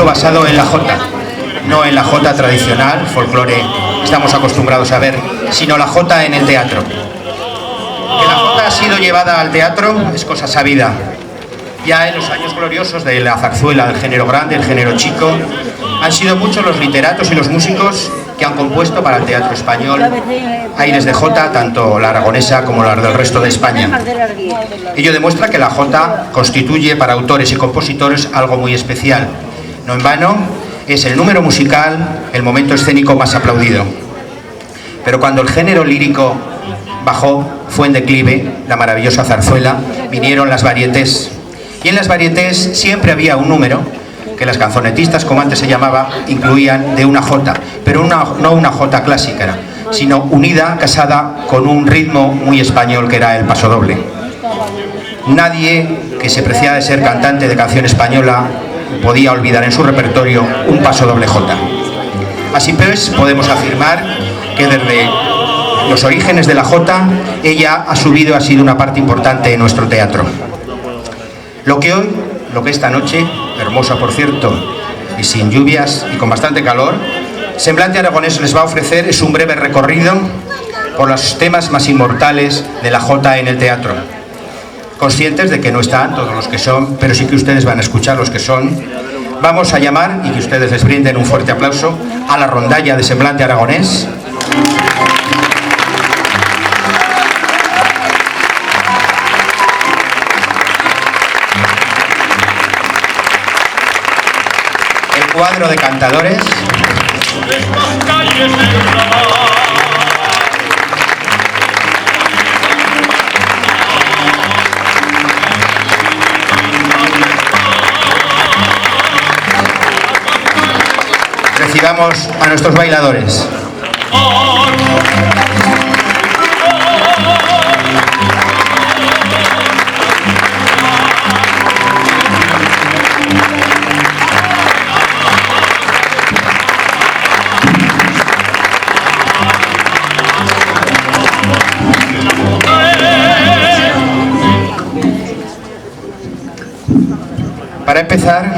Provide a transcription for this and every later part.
espectáculo basado en la jota, no en la jota tradicional, folclore estamos acostumbrados a ver, sino la jota en el teatro. Que la jota ha sido llevada al teatro es cosa sabida. Ya en los años gloriosos de la zarzuela, del género grande, el género chico, han sido muchos los literatos y los músicos que han compuesto para el teatro español aires de jota, tanto la aragonesa como la del resto de España. Ello demuestra que la jota constituye para autores y compositores algo muy especial. No en vano, es el número musical, el momento escénico más aplaudido. Pero cuando el género lírico bajó, fue en declive, la maravillosa zarzuela, vinieron las varietés. Y en las varietés siempre había un número que las canzonetistas, como antes se llamaba, incluían de una jota, pero no una jota clásica, sino unida, casada con un ritmo muy español que era el pasodoble. Nadie que se preciara de ser cantante de canción española podía olvidar en su repertorio un pasodoble jota. Así pues, podemos afirmar que desde los orígenes de la jota, ella ha subido, ha sido una parte importante en nuestro teatro. Lo que esta noche, hermosa por cierto, y sin lluvias y con bastante calor, Semblante Aragonés les va a ofrecer es un breve recorrido por los temas más inmortales de la jota en el teatro. Conscientes de que no están todos los que son, pero sí que ustedes van a escuchar los que son, vamos a llamar, y que ustedes les brinden un fuerte aplauso, a la rondalla de Semblante Aragonés. Cuadro de cantadores. Recibamos a nuestros bailadores. Para empezar,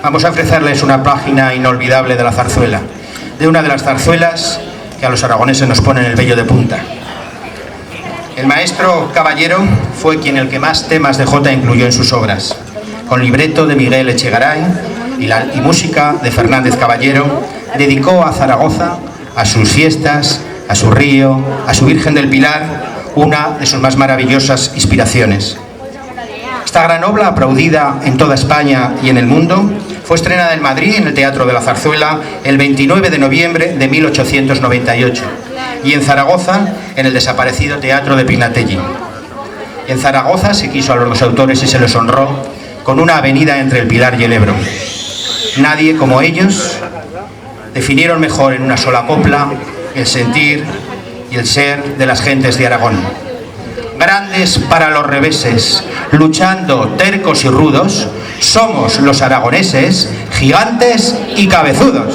vamos a ofrecerles una página inolvidable de la zarzuela, de una de las zarzuelas que a los aragoneses nos ponen el vello de punta. El maestro Caballero fue el que más temas de jota incluyó en sus obras, con libreto de Miguel Echegaray y música de Fernández Caballero. Dedicó a Zaragoza, a sus fiestas, a su río, a su Virgen del Pilar, una de sus más maravillosas inspiraciones. Esta gran obra, aplaudida en toda España y en el mundo, fue estrenada en Madrid, en el Teatro de la Zarzuela, el 29 de noviembre de 1898, y en Zaragoza, en el desaparecido Teatro de Pinatelli. En Zaragoza se quiso a los dos autores y se les honró con una avenida entre el Pilar y el Ebro. Nadie como ellos definieron mejor en una sola copla el sentir y el ser de las gentes de Aragón. Grandes para los reveses, luchando tercos y rudos, somos los aragoneses, gigantes y cabezudos.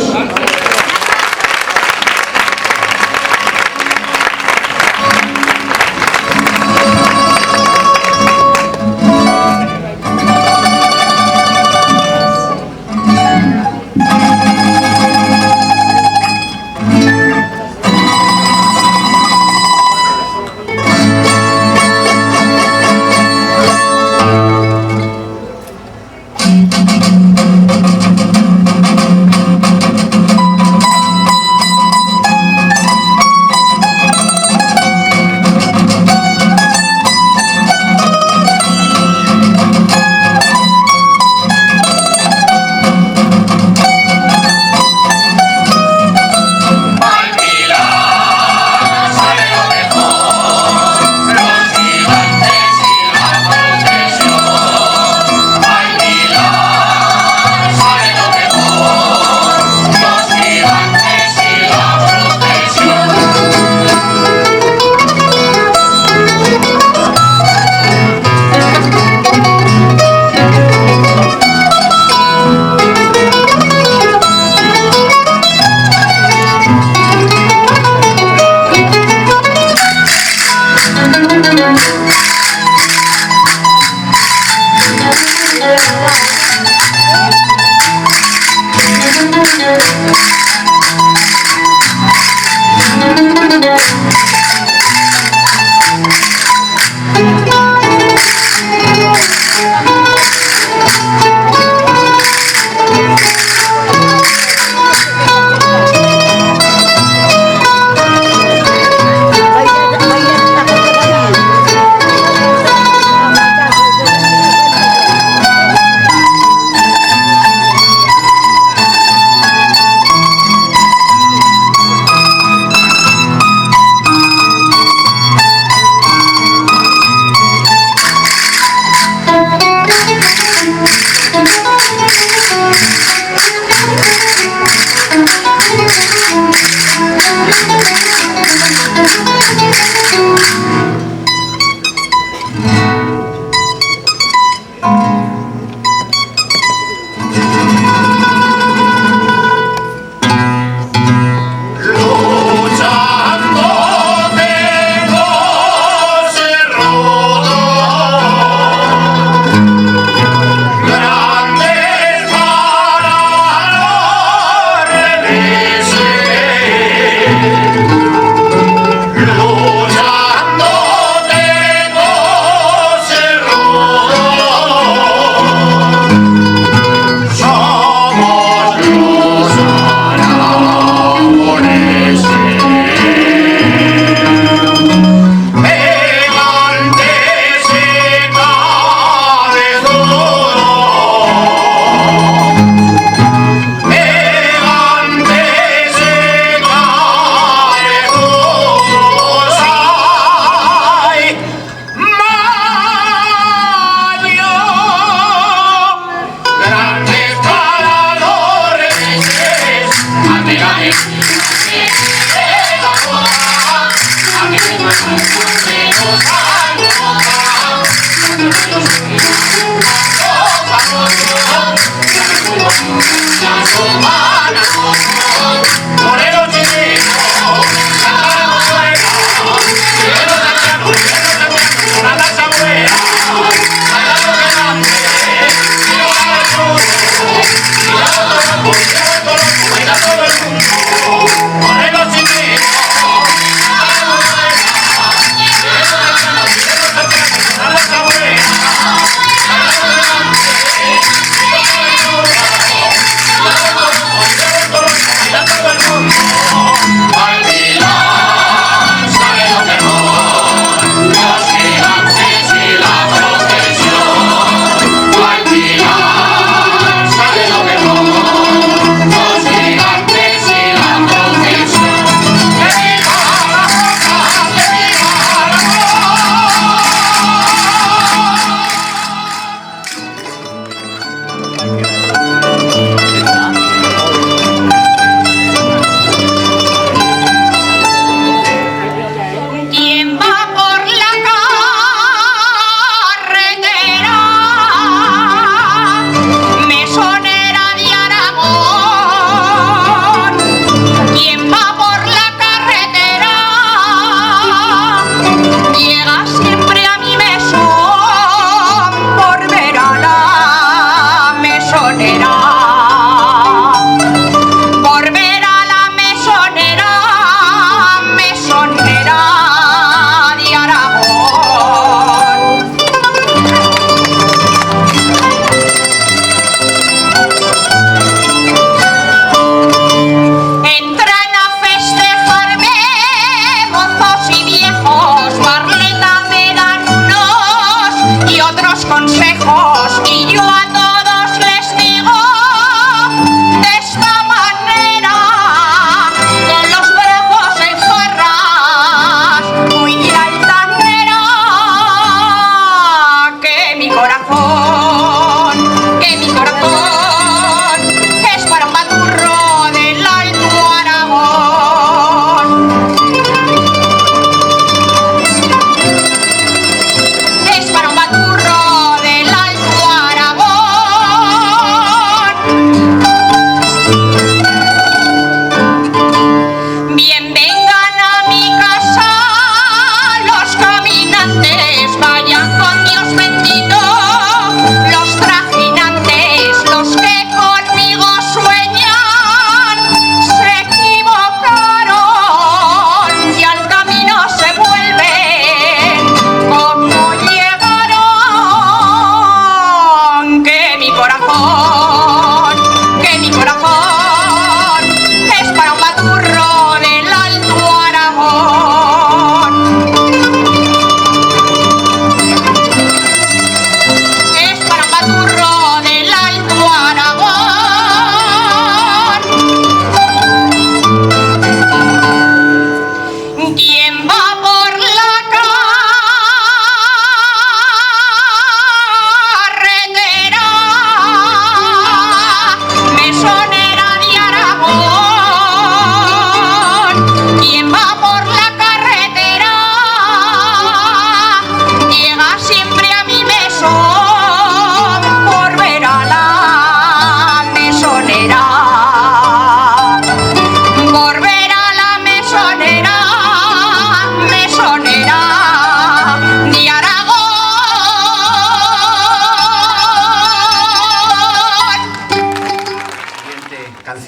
Es para un baturro del Alto Aragón.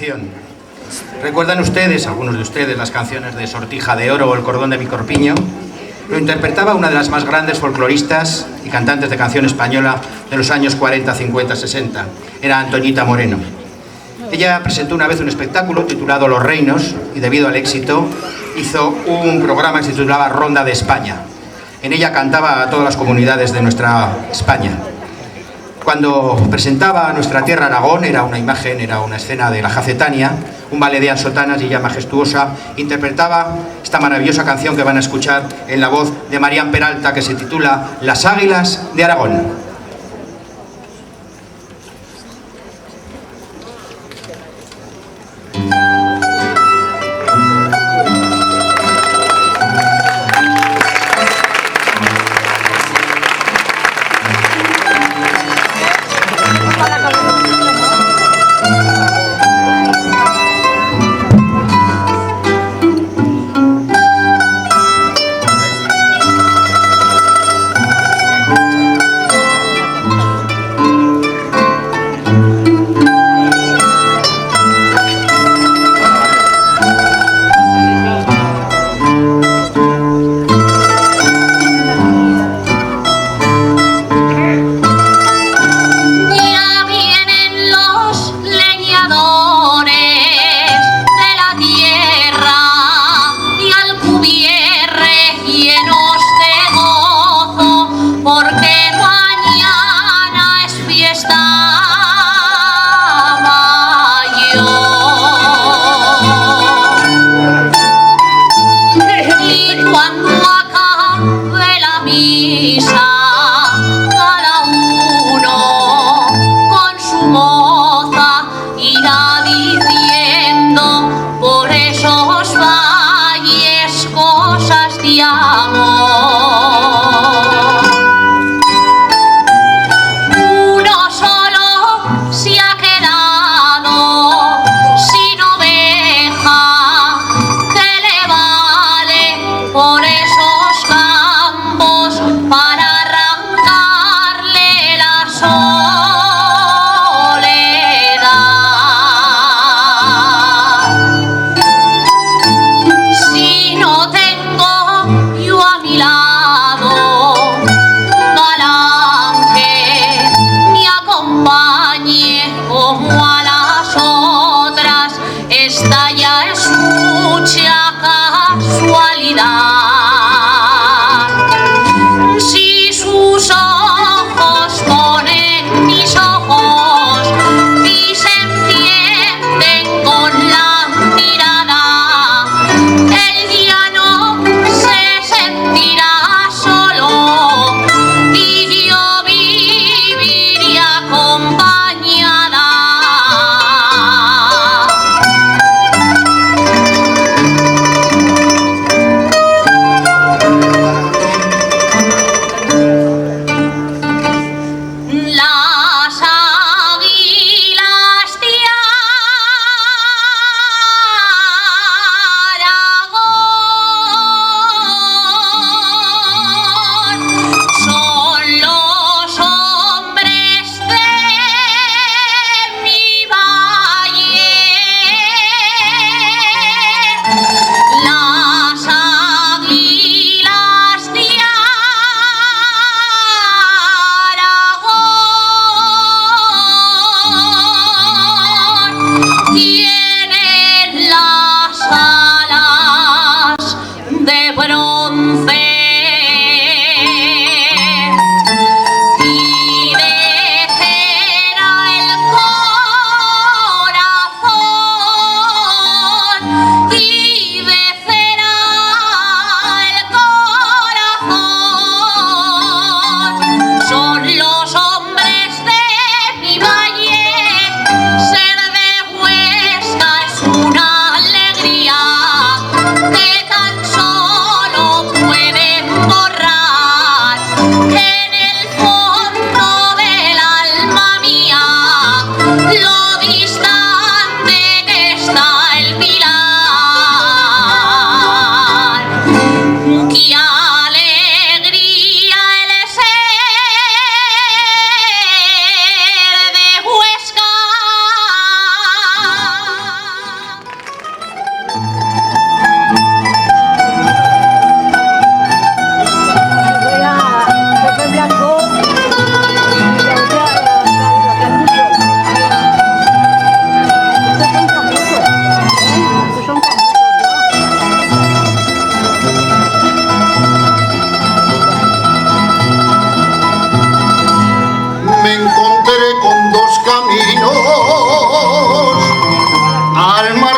canción. ¿Recuerdan ustedes, algunos de ustedes, las canciones de Sortija de Oro o El cordón de mi corpiño? Lo interpretaba una de las más grandes folcloristas y cantantes de canción española de los años 40, 50, 60. Era Antoñita Moreno. Ella presentó una vez un espectáculo titulado Los Reinos y debido al éxito hizo un programa que se titulaba Ronda de España. En ella cantaba a todas las comunidades de nuestra España. Cuando presentaba a nuestra tierra Aragón, era una imagen, era una escena de la Jacetania, un ballet de sotanas y ella majestuosa, interpretaba esta maravillosa canción que van a escuchar en la voz de Marían Peralta, que se titula Las Águilas de Aragón.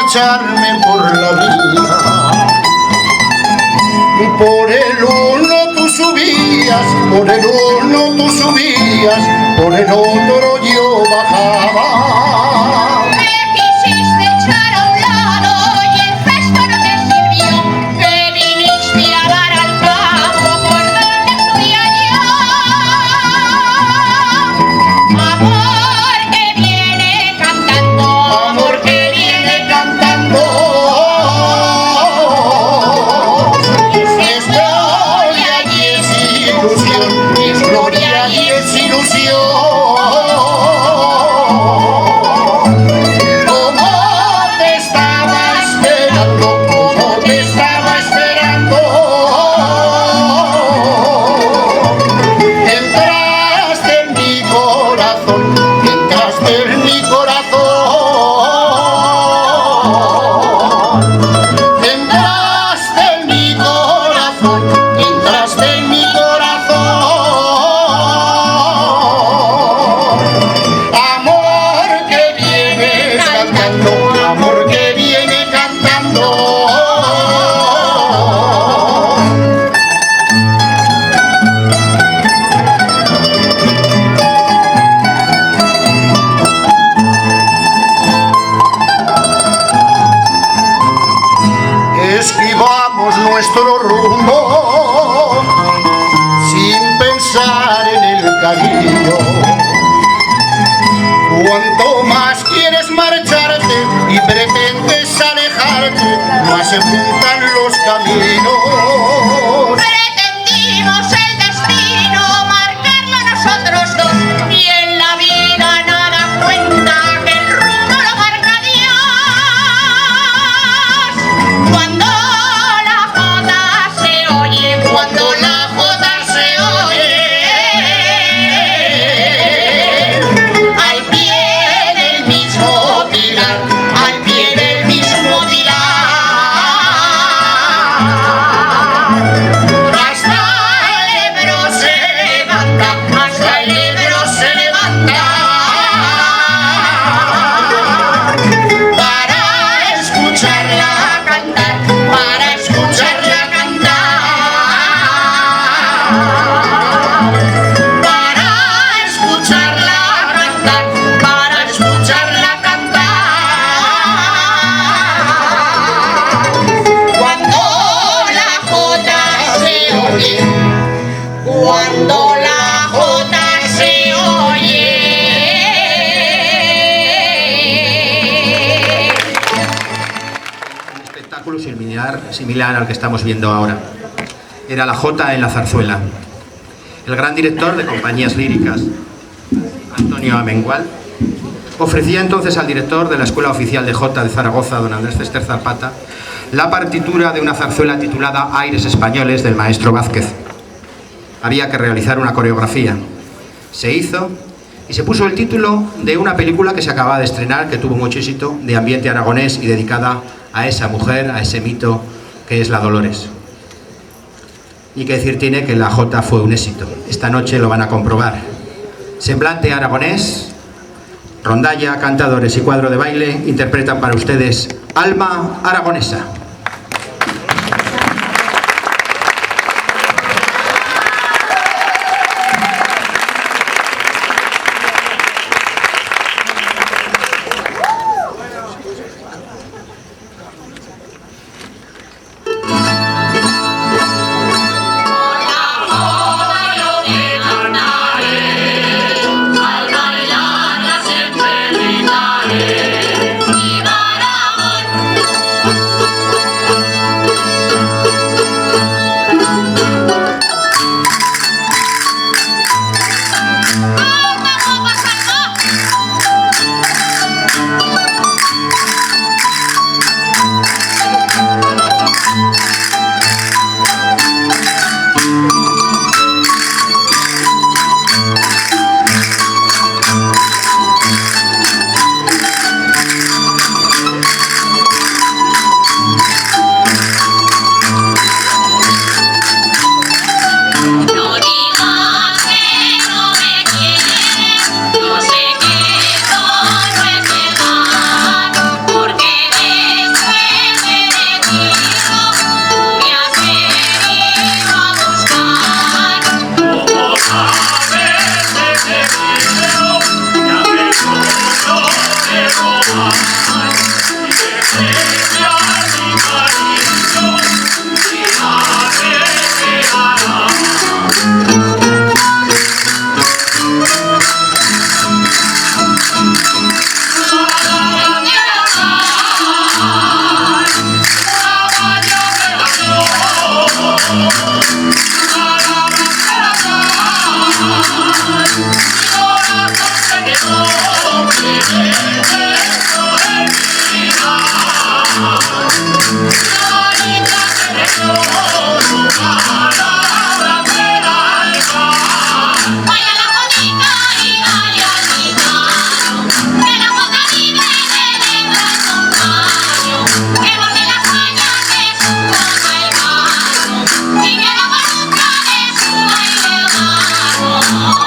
marcharme por la vida. Por el uno tú subías, por el uno tú subías, por el otro yo bajaba. Me quisiste echar a un lado y el gesto no te sirvió. Me viniste a dar al campo por donde subía yo. Amor que viene cantando, Amor que viene cantando. Es gloria y es ilusión, es gloria y es ilusión. Como te estaba esperando, como te estaba esperando. Entraste en mi corazón, entraste en mi corazón. Entraste en mi corazón, entraste en mi corazón. Amor que viene cantando, amor que viene cantando. Esquivamos nuestro rumbo sin pensar en el cariño. Cuanto más quieres marcharte y pretendes alejarte, más se juntan los caminos. pretendimos el destino marcarlo nosotros dos y en la vida nada cuenta que el rumbo lo marca Dios. Cuando la jota se oye, cuando la jota se oye, al pie del mismo pilar, al pie del mismo pilar. Hasta el Ebro se levanta, hasta el Ebro se levanta para escucharla cantar, para escucharla cantar, para escucharla cantar, para escucharla cantar. Cuando la jota se oye, cuando la jota se oye. Un espectáculo similar al que estamos viendo ahora. Era la jota en la zarzuela. El gran director de compañías líricas, Antonio Amengual, ofrecía entonces al director de la Escuela Oficial de Jota de Zaragoza, don Andrés Cester Zapata, la partitura de una zarzuela titulada Aires Españoles del maestro Vázquez. Había que realizar una coreografía. Se hizo y se puso el título de una película que se acababa de estrenar, que tuvo mucho éxito, de ambiente aragonés y dedicada a esa mujer, a ese mito que es la Dolores. Y que decir tiene que la jota fue un éxito. Esta noche lo van a comprobar. Semblante aragonés, rondalla, cantadores y cuadro de baile interpretan para ustedes Alma Aragonesa. Al bailarla siempre gritaré, viva Aragón. Vaya la jodita y vaya al gitano, que la jota vive de brazo en mano, que borde la caña de su jota el mano, y que la barruca de su baile gano.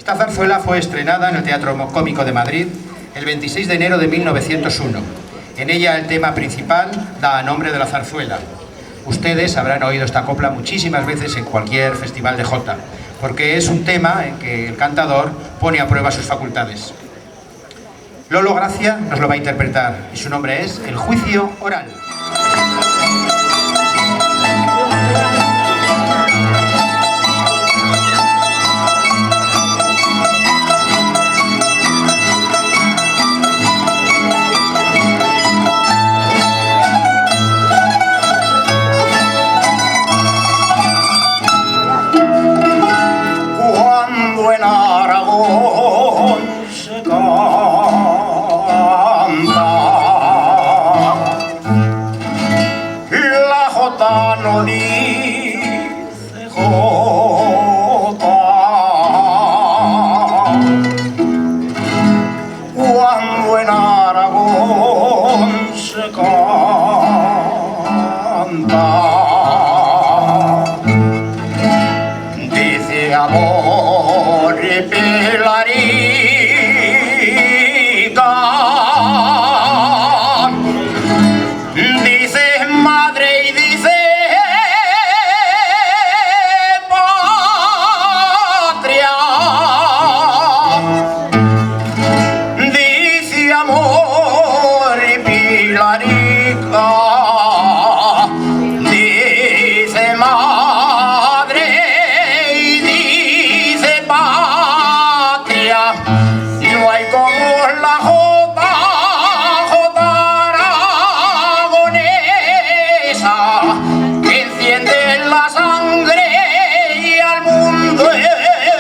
Esta zarzuela fue estrenada en el Teatro Cómico de Madrid el 26 de enero de 1901. En ella el tema principal da nombre de la zarzuela. Ustedes habrán oído esta copla muchísimas veces en cualquier festival de jota, porque es un tema en que el cantador pone a prueba sus facultades. Lolo Gracia nos lo va a interpretar y su nombre es El Juicio Oral. Cuando en Aragón se la jota no dice jota. Cuando en Aragón se canta, dice amor y pilarica, dice madre y dice patria, dice amor y pilarica, dice madre y dice patria. No hay como la jota, jota aragonesa, que enciende la sangre y al mundo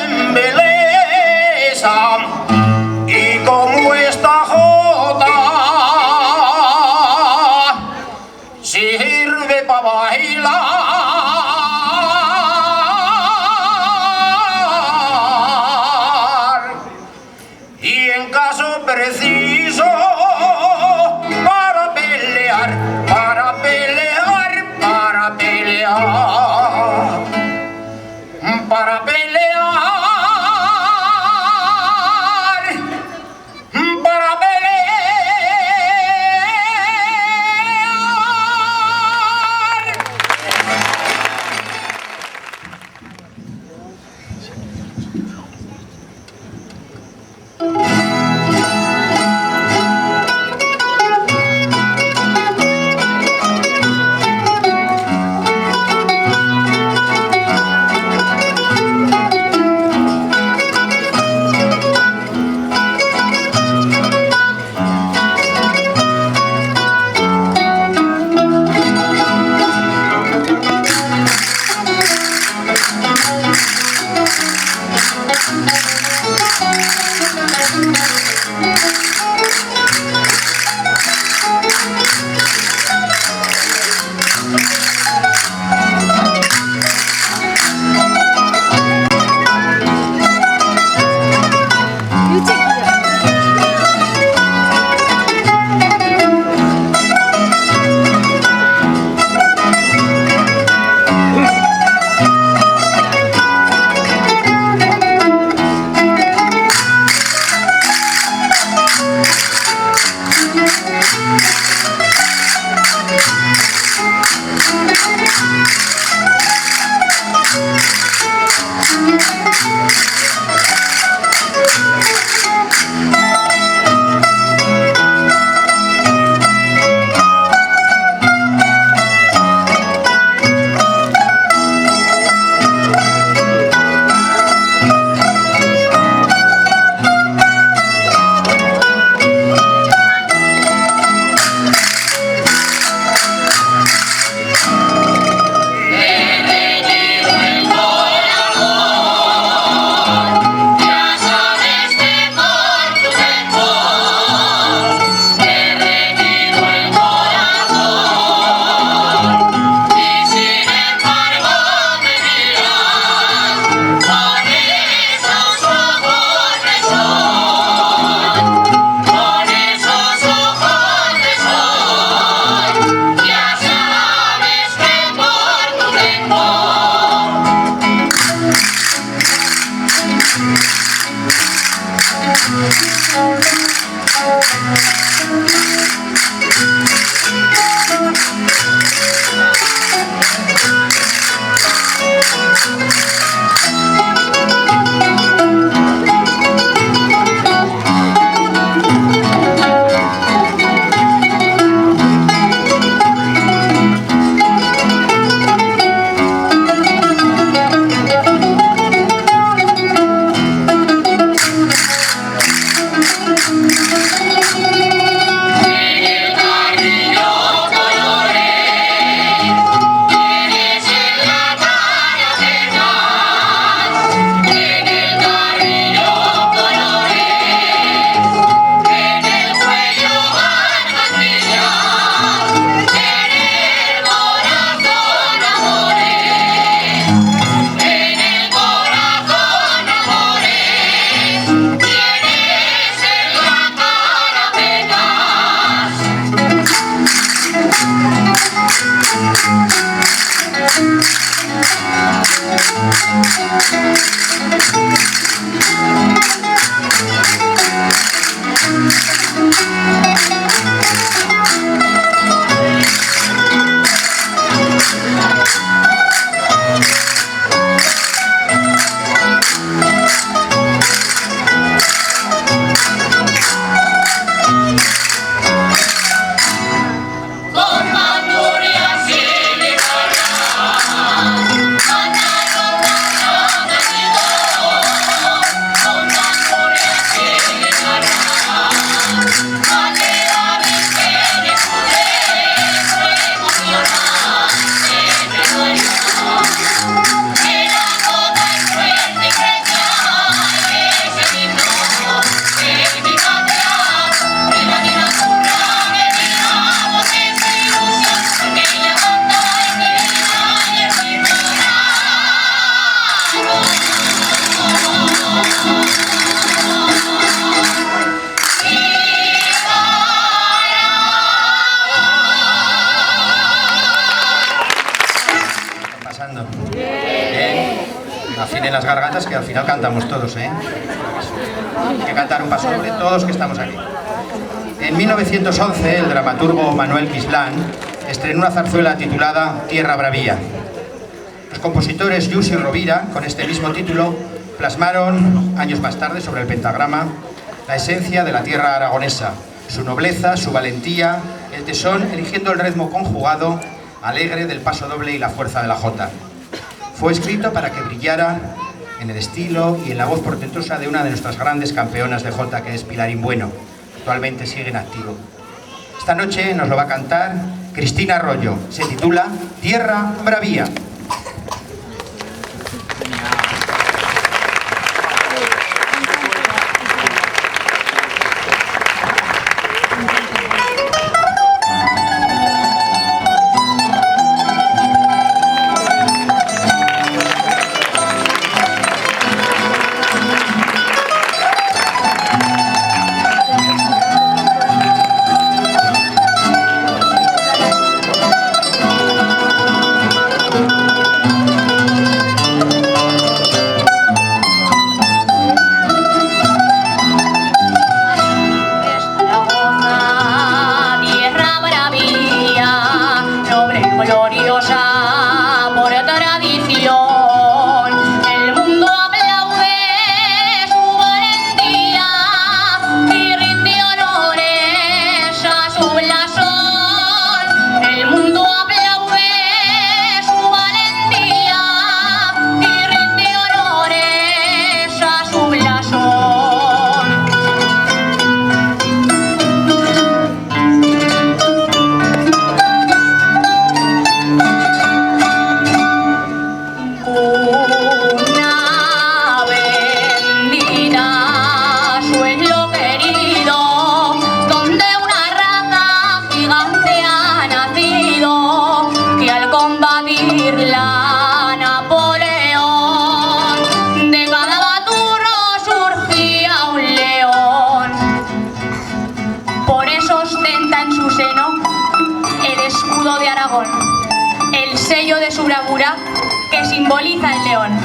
embelesa. Y como esta jota sirve para bailar, y en caso preciso para pelear, para pelear, para pelear, para pelear, para pelear. Afinen las gargantas, que al final cantamos todos, ¿eh? Hay que cantar un paso doble todos que estamos aquí. En 1911, el dramaturgo Manuel Kislán estrenó una zarzuela titulada Tierra Bravía. Los compositores Lluís y Rovira, con este mismo título, plasmaron, años más tarde, sobre el pentagrama, la esencia de la tierra aragonesa, su nobleza, su valentía, el tesón, eligiendo el ritmo conjugado, alegre del paso doble y la fuerza de la jota. Fue escrito para que brillara en el estilo y en la voz portentosa de una de nuestras grandes campeonas de jota, que es Pilarín Bueno. Actualmente sigue en activo. Esta noche nos lo va a cantar Cristina Arroyo. Se titula Tierra Bravía. El sello de su bravura que simboliza el león.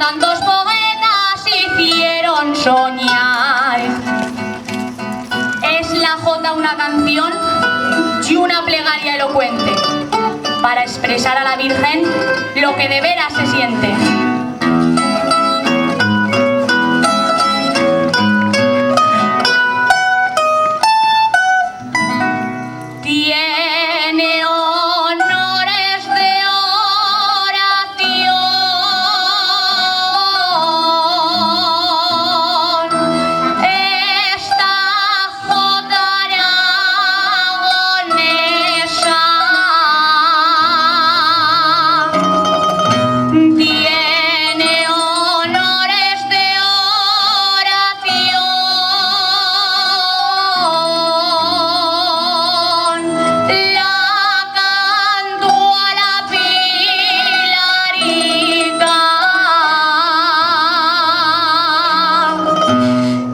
tantos poetas hicieron soñar. Es la jota una canción y una plegaria elocuente para expresar a la Virgen lo que de veras se siente. Tiene honores de oración esta jota aragonesa. Tiene honores de oración. La canto a la Pilarita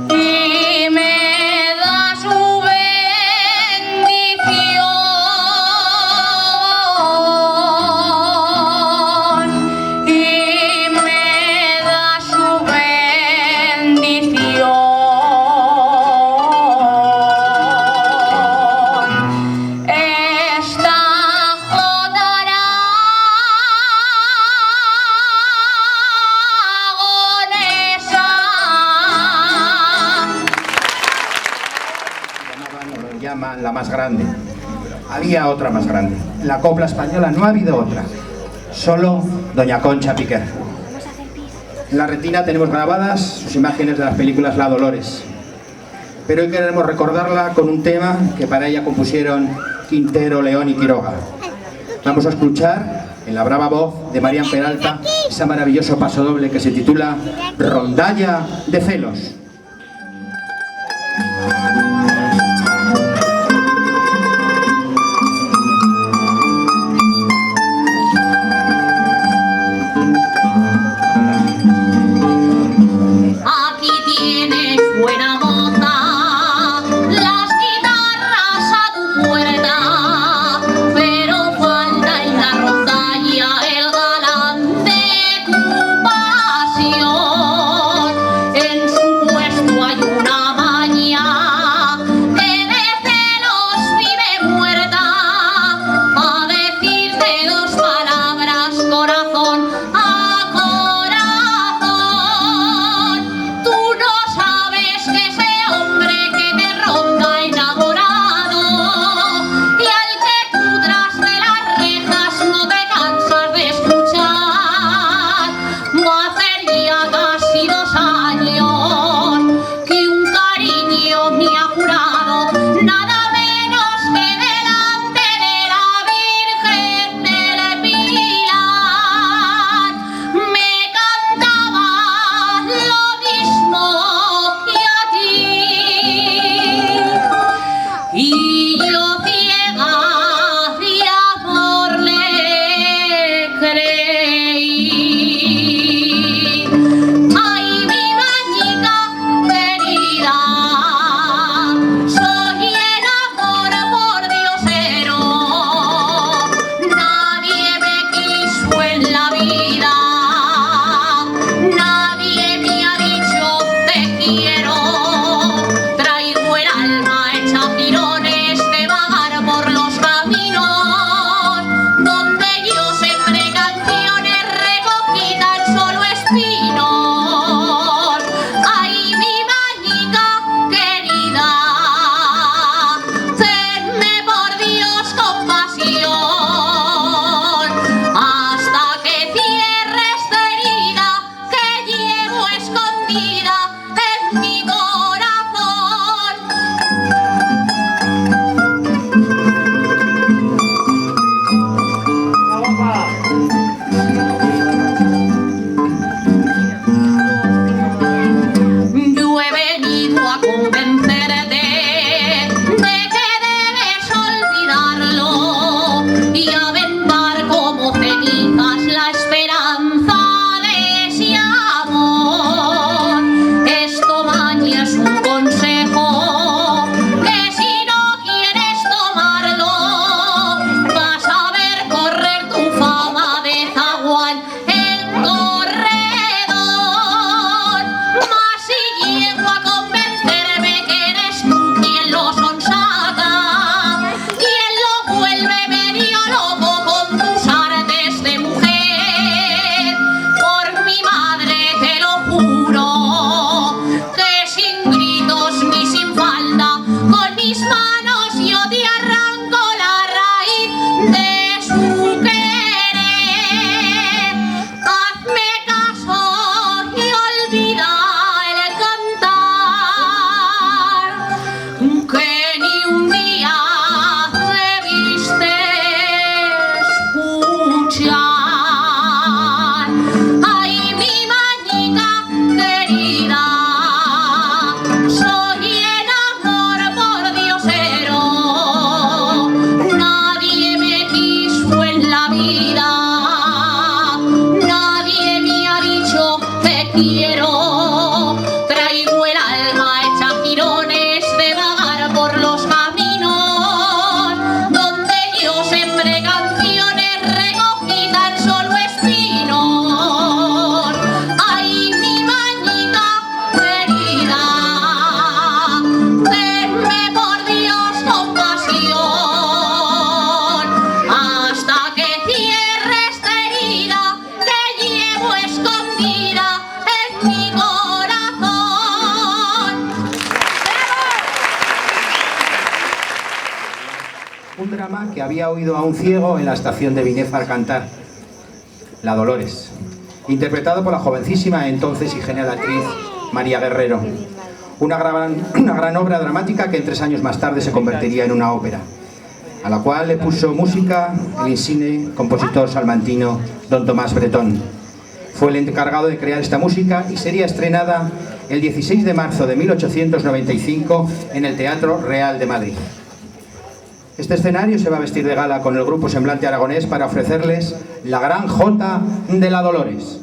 y me da su bendición. Y me da su bendición. Esta jota aragonesa. Lo llaman la más grande. Había otra más grande. En la copla española no ha habido otra. Solo Doña Concha Piquer. En la retina tenemos grabadas sus imágenes de las películas La Dolores. Pero hoy queremos recordarla con un tema que para ella compusieron Quintero, León y Quiroga. Vamos a escuchar en la brava voz de Marian Peralta ese maravilloso pasodoble que se titula Rondalla de celos. Aquí tienes buena moza, las guitarras a tu puerta, pero falta en la rondalla el galán de tu pasión. En su quiero. Traigo el alma hecha jirones de vagar por los caminos, donde yo sembré canciones, recogí tan solo espinos. Ay, mi mañita querida, tenme por Dios compasión, hasta que cierre esta herida que llevo escondida en mi corazón. Un drama que había oído a un ciego en la estación de Binéfar cantar, La Dolores, interpretado por la jovencísima entonces y genial actriz María Guerrero. Una gran obra dramática que 3 años más tarde se convertiría en una ópera, a la cual le puso música el insigne compositor salmantino don Tomás Bretón. Fue el encargado de crear esta música y sería estrenada el 16 de marzo de 1895 en el Teatro Real de Madrid. Este escenario se va a vestir de gala con el grupo Semblante Aragonés para ofrecerles la gran jota de La Dolores.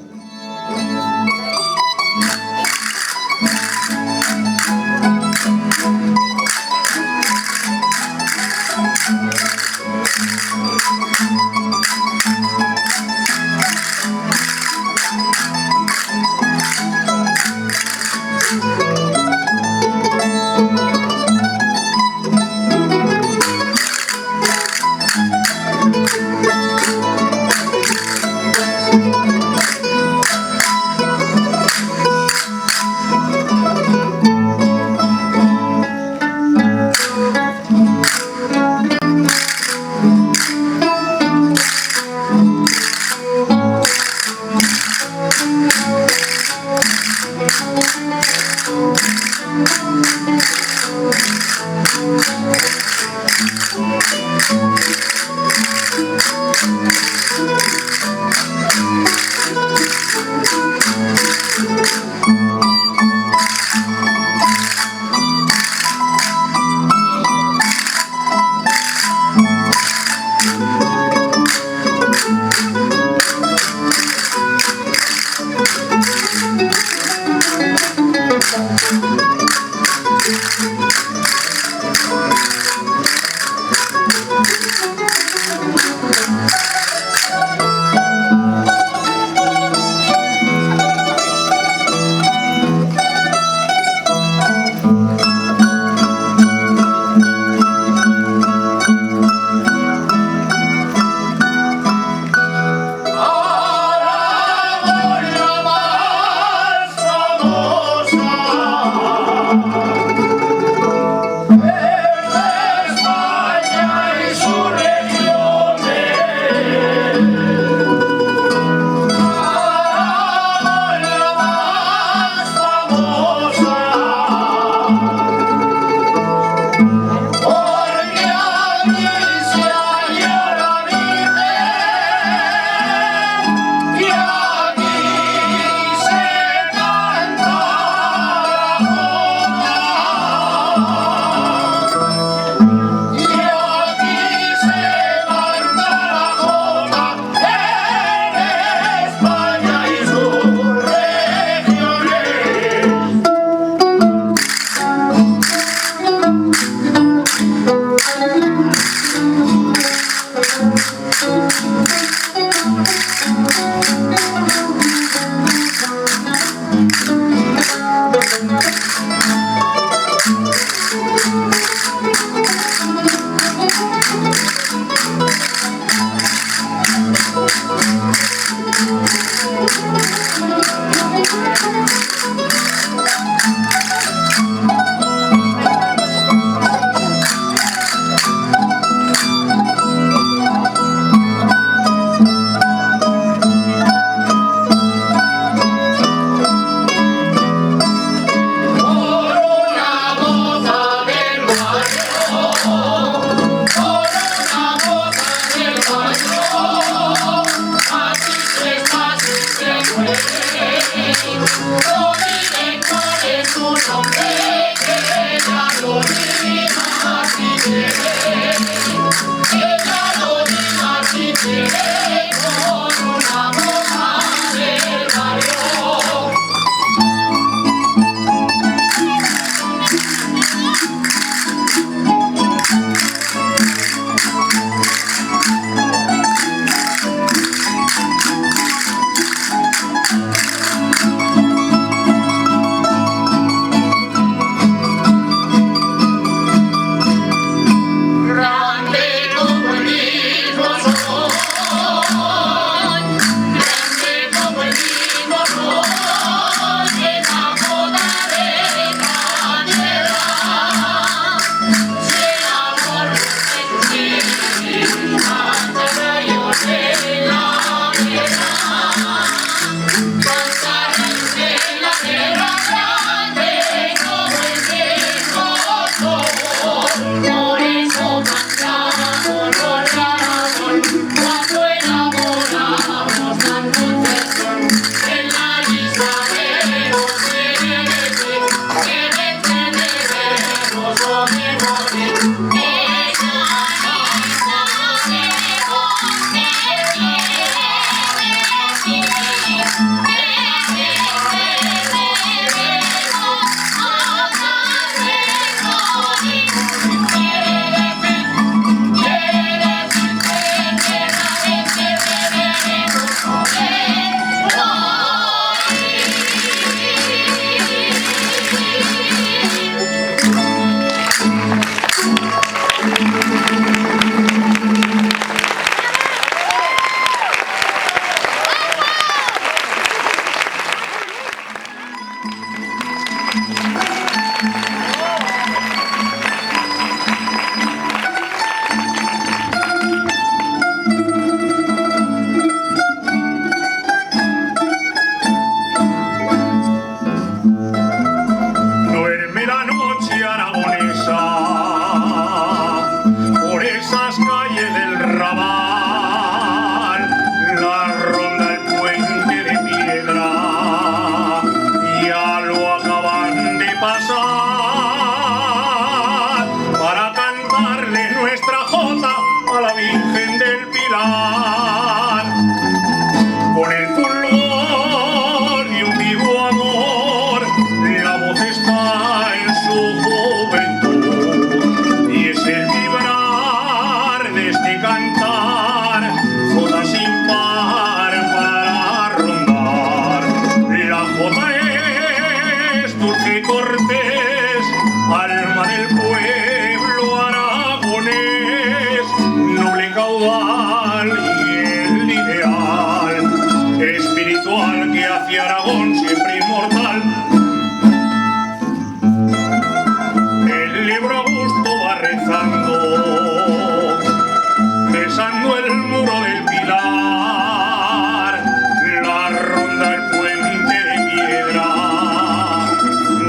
Duerme la noche aragonesa por esas calles del Raval, la ronda el puente de piedra, ya lo acaban de pasar para cantarle nuestra jota a la Virgen del Pilar. Con el fulgor de un vivo amor, la voz está en su juventud y es el vibrar de este cantar, jota sin par para rondar. La jota es dulce y cortés, alma del pueblo aragonés, noble caudal y el ideal espiritual que hacia Aragón siempre inmortal. El libro Augusto va rezando, besando el muro del Pilar, la ronda el puente de piedra,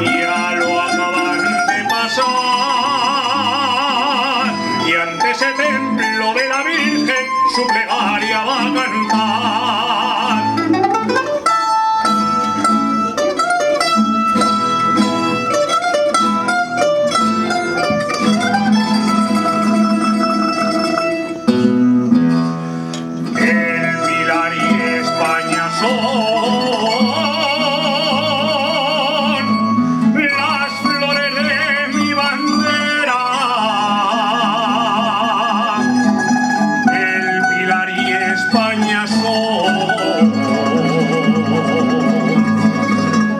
ya lo acaban de pasar, y ante ese templo de la Virgen su plegaria va a cantar. El Pilar y España son las flores de mi bandera. El Pilar y España son,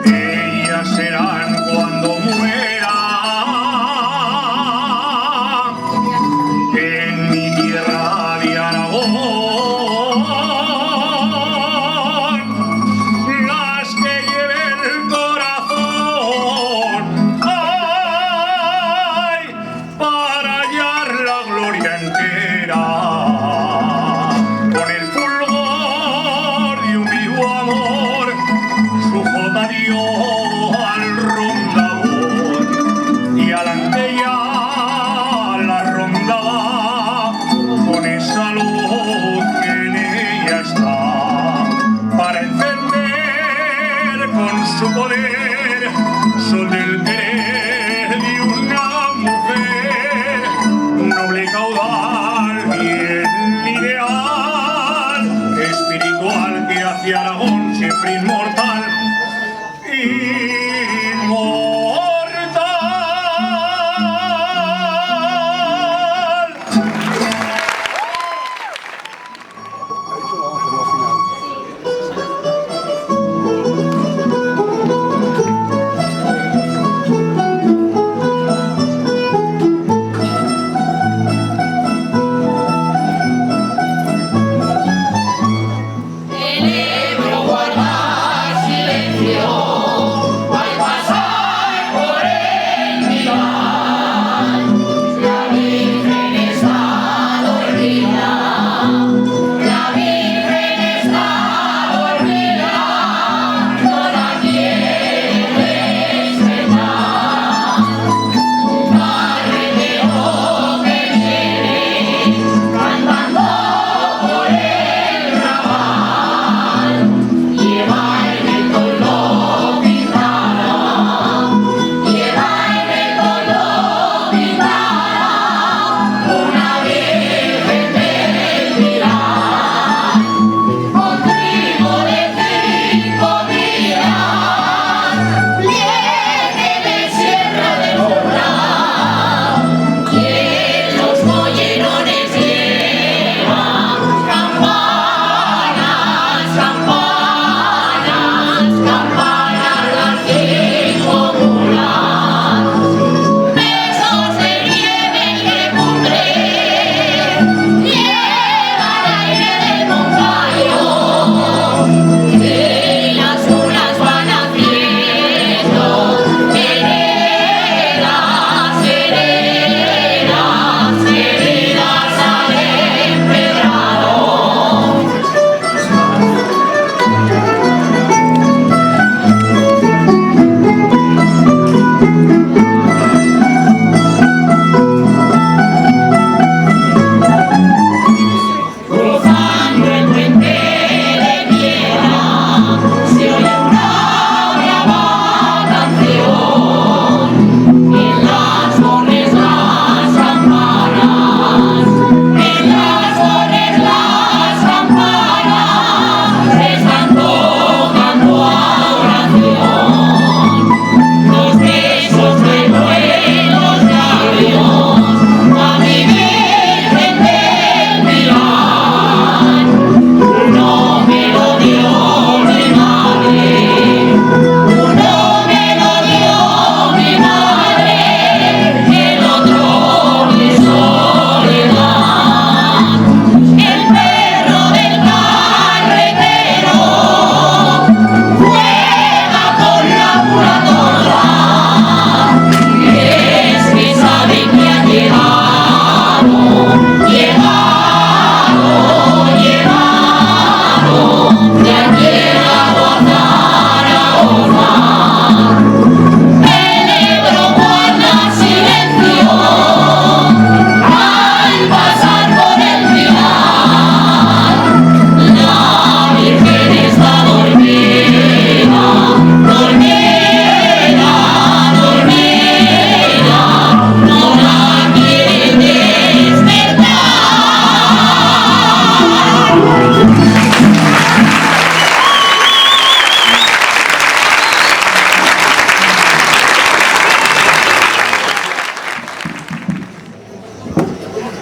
ellas serán cuando muera en mi tierra de Aragón, las que lleve el corazón, ay, para hallar la gloria entera, con el fulgor de un vivo amor, su jota dio al rondador, y alante ya la ronda va con esa luz que en ella está, para encender con su poder sol del querer de una mujer, noble caudal y el ideal espiritual que hacia Aragón siempre inmortal.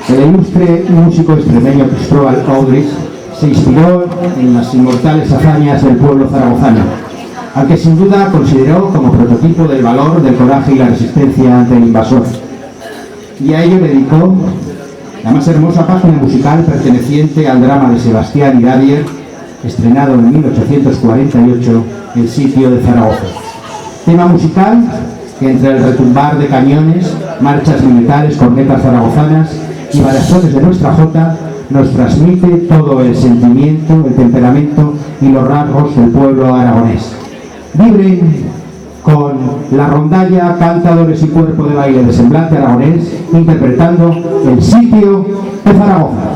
El ilustre músico extremeño Cristóbal Odrich se inspiró en las inmortales hazañas del pueblo zaragozano, al que sin duda consideró como prototipo del valor, del coraje y la resistencia ante el invasor. Y a ello dedicó la más hermosa página musical perteneciente al drama de Sebastián Iradier, estrenado en 1848, El sitio de Zaragoza. Tema musical que entre el retumbar de cañones, marchas militares, cornetas zaragozanas y variaciones de nuestra jota nos transmite todo el sentimiento, el temperamento y los rasgos del pueblo aragonés. Vibren con la rondalla Cantadores y Cuerpo de Baile de Semblante Aragonés, interpretando El sitio de Zaragoza.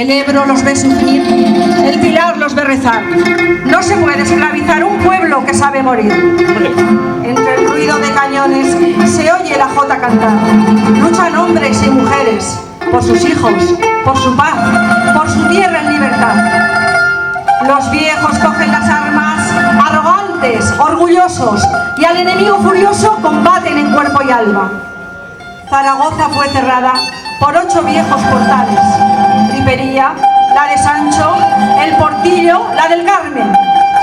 El Ebro los ve sufrir, el Pilar los ve rezar. No se puede esclavizar un pueblo que sabe morir. Entre el ruido de cañones se oye la jota cantar. Luchan hombres y mujeres por sus hijos, por su paz, por su tierra en libertad. Los viejos cogen las armas, arrogantes, orgullosos, y al enemigo furioso combaten en cuerpo y alma. Zaragoza fue cerrada por 8 viejos portales: Tripería, la de Sancho, el Portillo, la del Carmen,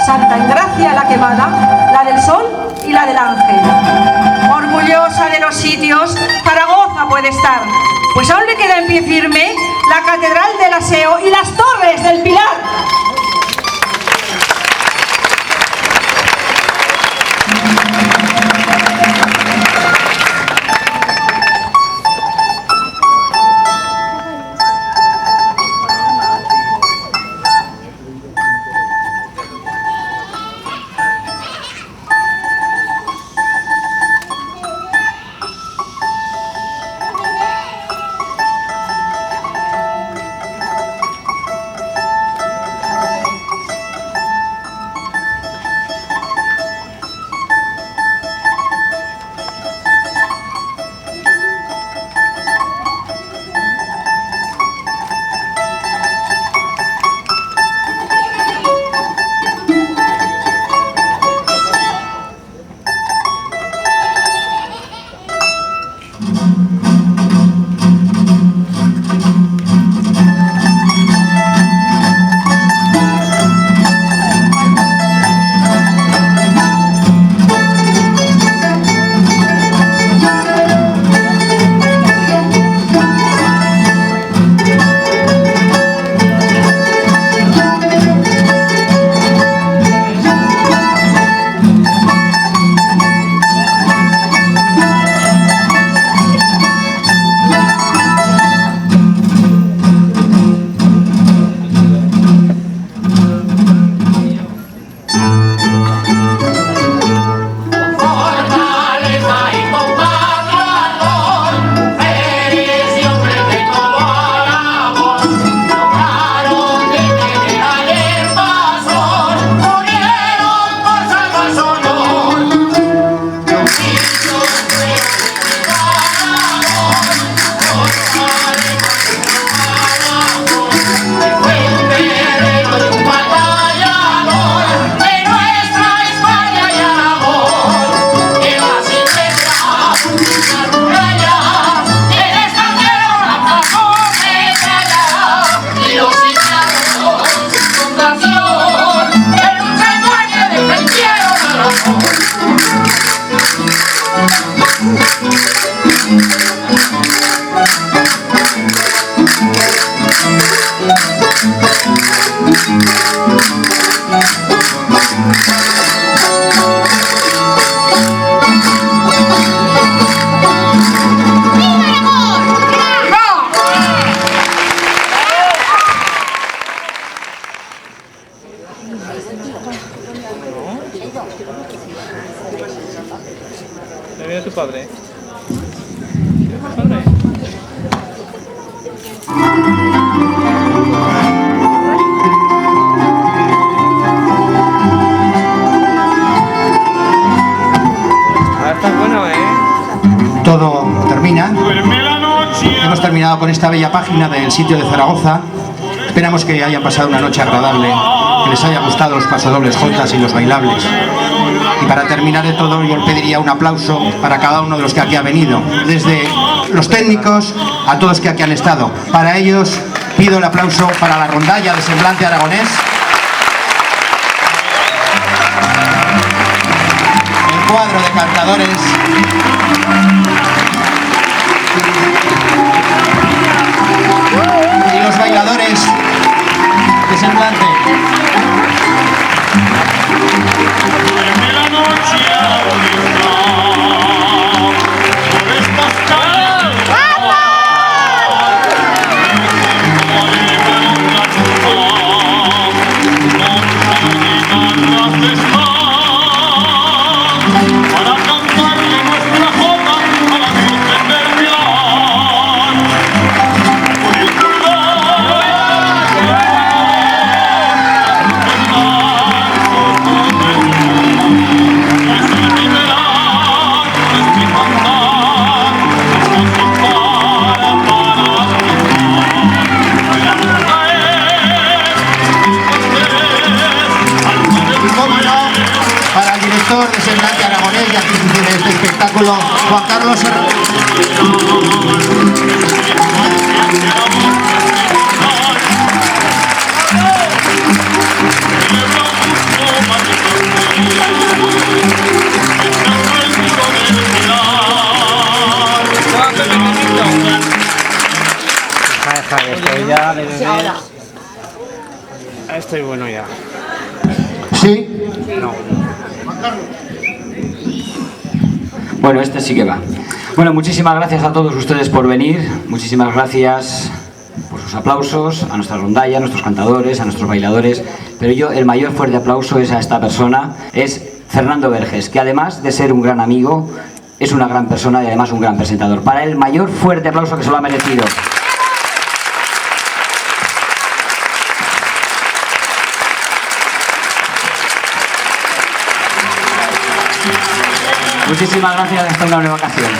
Santa Engracia la Quemada, la del Sol y la del Ángel. Orgullosa de los sitios, Zaragoza puede estar, pues aún le queda en pie firme la Catedral del Aseo y las Torres del Pilar. ¿Viene tu padre? Está bueno, Todo termina. Hemos terminado con esta bella página del sitio de Zaragoza. Esperamos que hayan pasado una noche agradable, que les haya gustado los pasodobles jotas y los bailables. Y para terminar de todo, yo pediría un aplauso para cada uno de los que aquí ha venido, desde los técnicos a todos que aquí han estado. Para ellos pido el aplauso para la rondalla de Semblante Aragonés, el cuadro de cantadores, y los bailadores de Semblante. director de Semblante Aragonés y artífice de este espectáculo, Juan Carlos Estoy ya de bebé. Estoy bueno ya. Sí. No. Bueno, este sí que va. Bueno, muchísimas gracias a todos ustedes por venir. Muchísimas gracias por sus aplausos, a nuestra rondalla, a nuestros cantadores, a nuestros bailadores. Pero yo, el mayor fuerte aplauso es a esta persona, es Fernando Verges, que además de ser un gran amigo, es una gran persona y además un gran presentador. Para él, mayor fuerte aplauso que se lo ha merecido. Muchísimas gracias, hasta una nueva ocasión.